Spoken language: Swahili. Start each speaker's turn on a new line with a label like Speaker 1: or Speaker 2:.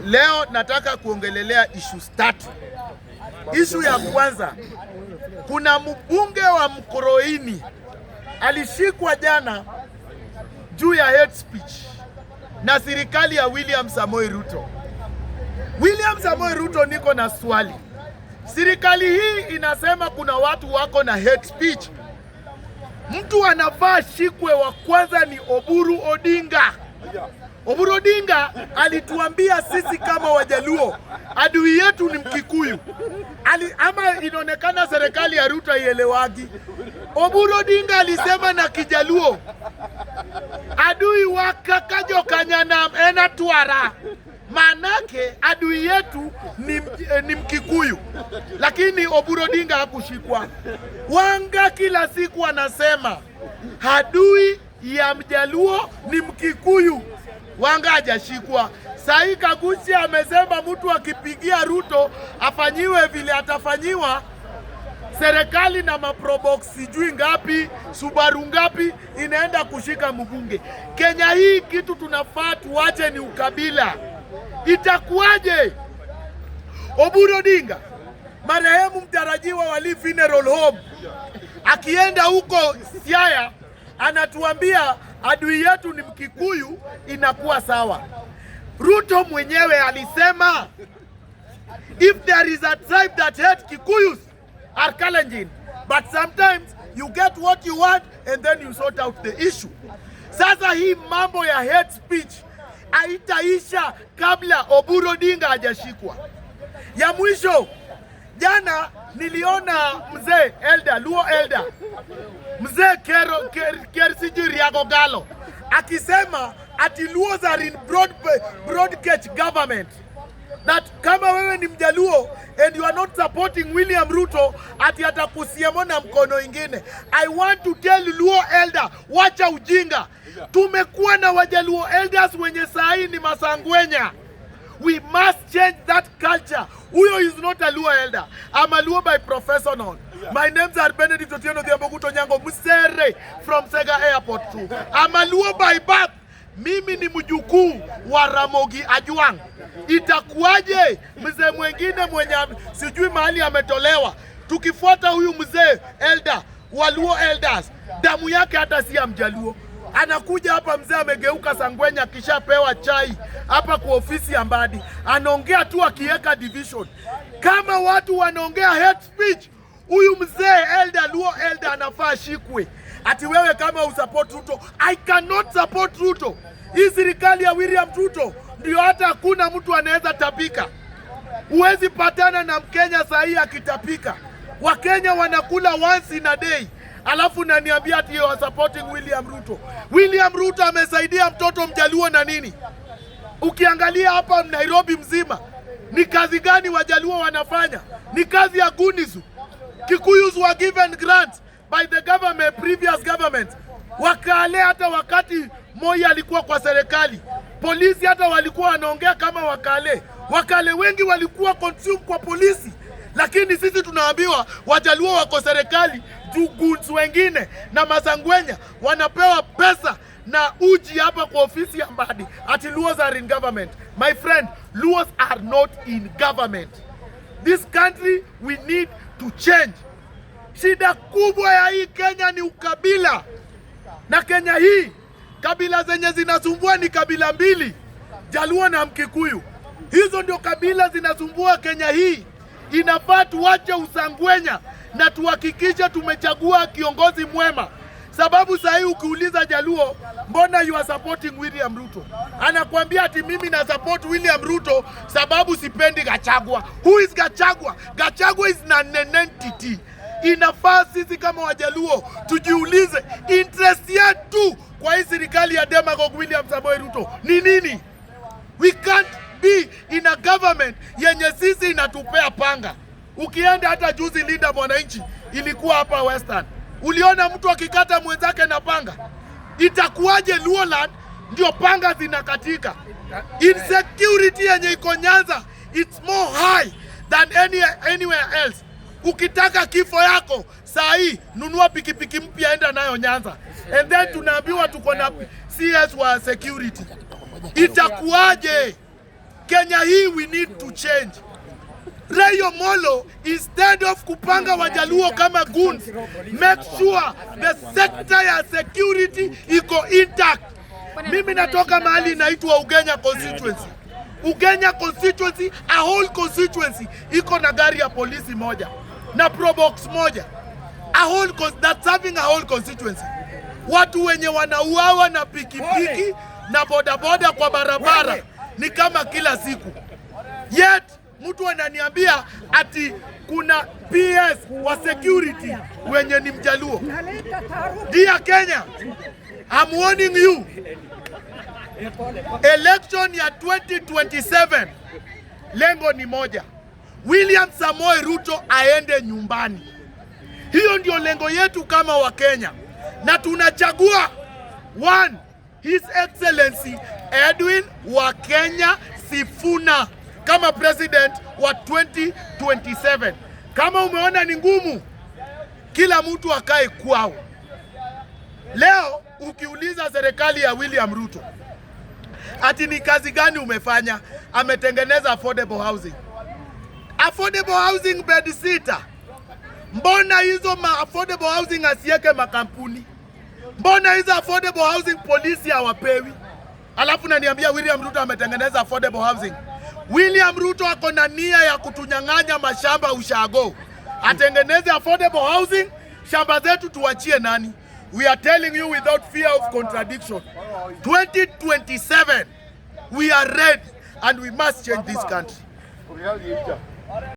Speaker 1: Leo nataka kuongelelea issues tatu. Issue ya kwanza, kuna mbunge wa Mkoroini alishikwa jana juu ya hate speech na serikali ya William Samoei Ruto. William Samoei Ruto, niko na swali. Serikali hii inasema kuna watu wako na hate speech. Mtu anafaa shikwe wa kwanza ni Oburu Odinga. Oburu Odinga alituambia sisi kama Wajaluo adui yetu ni Mkikuyu. Ama inaonekana serikali ya Ruto haielewagi. Oburu Odinga alisema na Kijaluo adui wakakajo kanyanam ena tuara. Manake adui yetu ni Mkikuyu. Lakini Oburu Odinga hakushikwa. Wanga kila siku anasema adui ya Mjaluo ni Mkikuyu. Wanga hajashikwa. Sahi Kagusi amesema mtu akipigia Ruto afanyiwe vile atafanyiwa. Serikali na maprobox sijui ngapi, Subaru ngapi inaenda kushika mbunge. Kenya hii kitu tunafaa tuache ni ukabila. Itakuwaje? Oburu Odinga, marehemu mtarajiwa wa Lee Funeral Home, akienda huko Siaya anatuambia adui yetu ni Mkikuyu, inakuwa sawa. Ruto mwenyewe alisema if there is a tribe that hate Kikuyus are Kalenjin, but sometimes you get what you want and then you sort out the issue. Sasa hii mambo ya hate speech haitaisha kabla Oburu Odinga hajashikwa. Ya mwisho, jana niliona mzee Elder, Luo Elder, mzee Kersijiri Yagogalo akisema ati Luos are in broad cage government. That kama wewe ni Mjaluo and you are not supporting William Ruto, ati atakusiamo na mkono ingine. I want to tell Luo Elder, wacha ujinga. Tumekuwa na Wajaluo elders wenye sahi ni masangwenya. We must change that culture. Huyo is not a Luo elder. I'm a Luo by professional. My names are Benedict Otieno Dhiamboguto Nyango Musere from Sega Airport too. I'm a Luo by birth. Mimi ni mjukuu wa Ramogi Ajuang. Itakuwaje mzee mwengine mwenye sijui mahali ametolewa, tukifuata huyu mzee elder wa Luo elders, damu yake hata si ya Mjaluo. Anakuja hapa mzee amegeuka sangwenya, kisha pewa chai hapa kwa ofisi ya Mbadi, anaongea tu akiweka division. Kama watu wanaongea hate speech, huyu mzee elder, Luo elder anafaa shikwe. Ati wewe kama usupport Ruto, I cannot support Ruto. Hii serikali ya William Ruto ndio hata hakuna mtu anaweza tapika. Huwezi patana na Mkenya sahi akitapika. Wakenya wanakula once in a day. Alafu naniambia ati you are supporting William Ruto. William Ruto amesaidia mtoto Mjaluo na nini? Ukiangalia hapa Nairobi mzima, ni kazi gani Wajaluo wanafanya? Ni kazi ya gunizu. Kikuyus were given grants by the government, previous government. Wakale hata wakati Moi alikuwa kwa serikali, polisi hata walikuwa wanaongea kama Wakale. Wakale wengi walikuwa consumed kwa polisi. Lakini sisi tunaambiwa Wajaluo wako serikali, jugunzu wengine na masangwenya wanapewa pesa na uji hapa kwa ofisi ya Mbadi. Ati Luos are in government. My friend, Luos are not in government. This country we need to change. Shida kubwa ya hii Kenya ni ukabila. Na Kenya hii, kabila zenye zinasumbua ni kabila mbili, Jaluo na Mkikuyu. Hizo ndio kabila zinasumbua Kenya hii. Inafaa tuache usangwenya na tuhakikishe tumechagua kiongozi mwema. Sababu sahi ukiuliza Jaluo, mbona you are supporting William Ruto? Anakuambia ati mimi na support William Ruto sababu sipendi Gachagua. Who is Gachagua? Gachagua is an entity. Inafaa sisi kama Wajaluo tujiulize interest yetu kwa hii serikali ya demagogue William Samoei Ruto ni nini? We can't be in a government yenye sisi inatupea panga. Ukienda hata juzi Linda Mwananchi ilikuwa hapa Western, uliona mtu akikata mwenzake na panga. Itakuwaje Luoland ndio panga zinakatika? Insecurity yenye iko Nyanza, it's more high than anywhere else. Ukitaka kifo yako saa hii nunua pikipiki mpya, enda nayo Nyanza. And then tunaambiwa tuko na CS wa security. Itakuwaje? Kenya hii we need to change. Raila Amolo, instead of kupanga Wajaluo kama goons, make sure the sector ya security iko intact. Mimi natoka mahali inaitwa Ugenya constituency. Ugenya constituency, a whole constituency iko na gari ya polisi moja na probox moja. That's having a whole constituency. Watu wenye wanauawa na pikipiki na bodaboda kwa barabara ni kama kila siku. Yet mtu ananiambia ati kuna PS wa security wenye ni Mjaluo. Dear Kenya, I'm warning you. Election ya 2027 lengo ni moja. William Samoei Ruto aende nyumbani. Hiyo ndio lengo yetu kama Wakenya. Na tunachagua one, His Excellency Edwin Wakenya Sifuna kama president wa 2027. Kama umeona ni ngumu, kila mtu akae kwao. Leo ukiuliza serikali ya William Ruto ati ni kazi gani umefanya, ametengeneza affordable housing. Affordable housing bed sitter. Mbona hizo affordable housing asieke makampuni? Mbona hizo affordable housing polisi hawapewi? Alafu naniambia William Ruto ametengeneza affordable housing. William Ruto ako na nia ya kutunyang'anya mashamba ushago. Atengeneze affordable housing, shamba zetu tuachie nani? We are telling you without fear of contradiction. 2027, we are ready and we must change this country.